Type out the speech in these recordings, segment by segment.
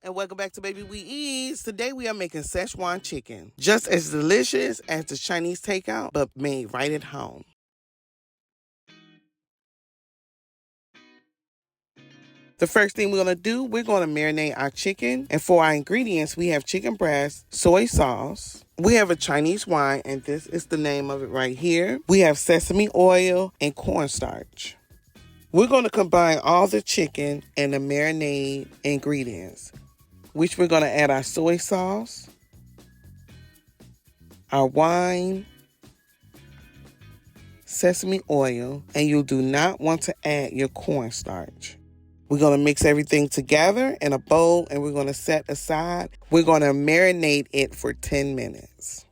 and welcome back to Baby We Eats. Today we are making Szechuan chicken. Just as delicious as the Chinese takeout, but made right at home. The first thing we're going to do, we're going to marinate our chicken. And for our ingredients, we have chicken breast, soy sauce. We have a Chinese wine, and this is the name of it right here. We have sesame oil and cornstarch. We're going to combine all the chicken and the marinade ingredients, which we're going to add our soy sauce, our wine, sesame oil, and you do not want to add your cornstarch. We're going to mix everything together in a bowl and we're going to set aside. We're going to marinate it for 10 minutes.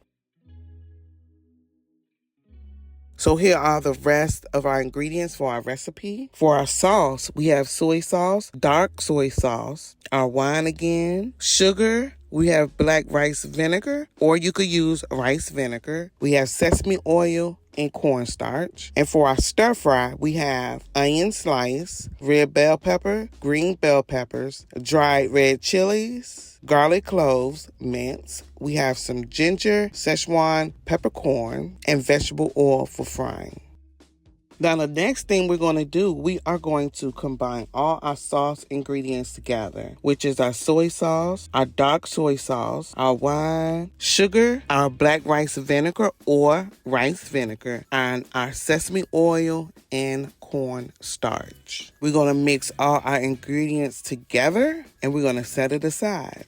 So here are the rest of our ingredients for our recipe. For our sauce, we have soy sauce, dark soy sauce, our wine again, sugar. We have black rice vinegar, or you could use rice vinegar. We have sesame oil and cornstarch. And for our stir fry, we have onion slice, red bell pepper, green bell peppers, dried red chilies, garlic cloves, mince. We have some ginger, Szechuan peppercorn, and vegetable oil for frying. Now the next thing we're going to do, we are going to combine all our sauce ingredients together, which is our soy sauce, our dark soy sauce, our wine, sugar, our black rice vinegar or rice vinegar, and our sesame oil and cornstarch. We're going to mix all our ingredients together and we're going to set it aside.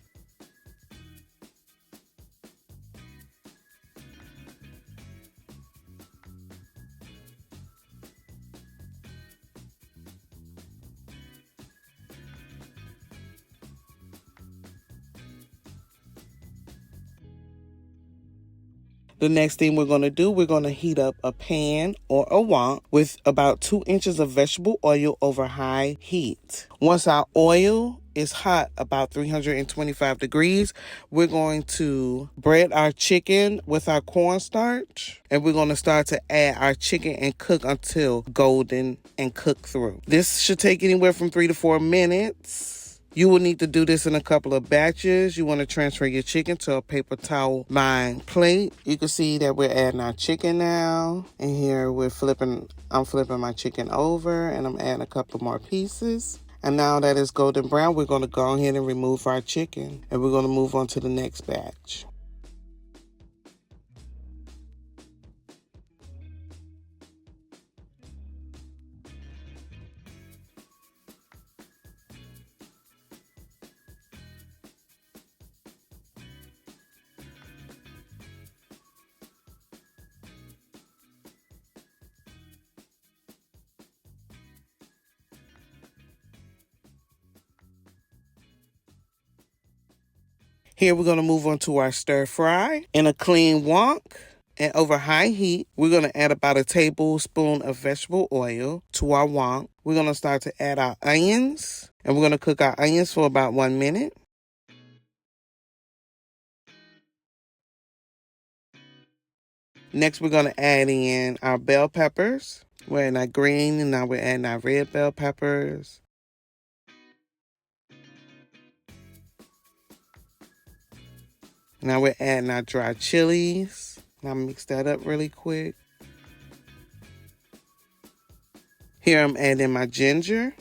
The next thing we're going to do, we're going to heat up a pan or a wok with about 2 inches of vegetable oil over high heat. Once our oil is hot, about 325 degrees, we're going to bread our chicken with our cornstarch, and we're going to start to add our chicken and cook until golden and cook through. This should take anywhere from 3 to 4 minutes. You will need to do this in a couple of batches. You want to transfer your chicken to a paper towel lined plate. You can see that we're adding our chicken now. And here I'm flipping my chicken over and I'm adding a couple more pieces. And now that it's golden brown, we're going to go ahead and remove our chicken. And we're going to move on to the next batch. Here we're going to move on to our stir fry in a clean wok. And over high heat, we're going to add about a tablespoon of vegetable oil to our wok. We're going to start to add our onions. And we're going to cook our onions for about 1 minute. Next, we're going to add in our bell peppers. We're adding our green, and now we're adding our red bell peppers. Now we're adding our dry chilies. Now mix that up really quick. Here I'm adding my ginger.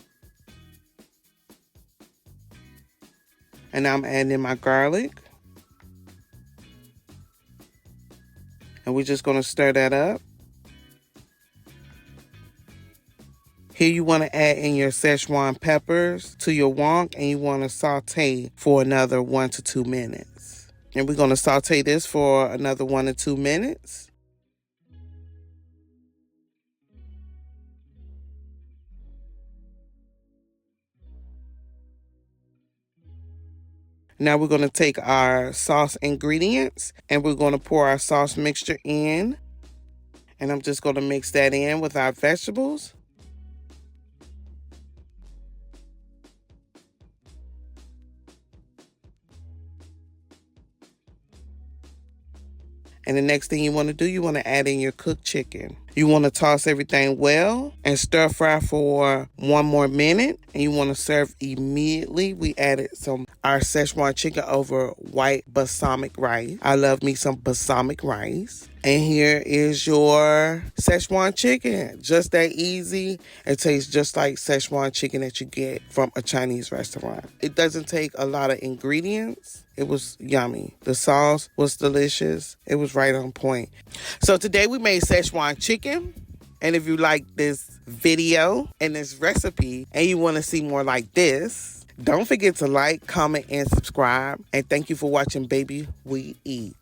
And now I'm adding in my garlic. And we're just going to stir that up. Here you want to add in your Szechuan peppers to your wok, and you want to saute for another 1 to 2 minutes. And we're going to saute this for another 1 to 2 minutes. Now we're going to take our sauce ingredients and we're going to pour our sauce mixture in. And I'm just going to mix that in with our vegetables. And the next thing you want to do, you want to add in your cooked chicken. You want to toss everything well and stir fry for 1 more minute. And you want to serve immediately. We added our Szechuan chicken over white balsamic rice. I love me some balsamic rice. And here is your Szechuan chicken. Just that easy. It tastes just like Szechuan chicken that you get from a Chinese restaurant. It doesn't take a lot of ingredients. It was yummy. The sauce was delicious. It was right on point. So today we made Szechuan chicken. And if you like this video and this recipe and you want to see more like this, don't forget to like, comment, and subscribe. And thank you for watching Baby We Eat.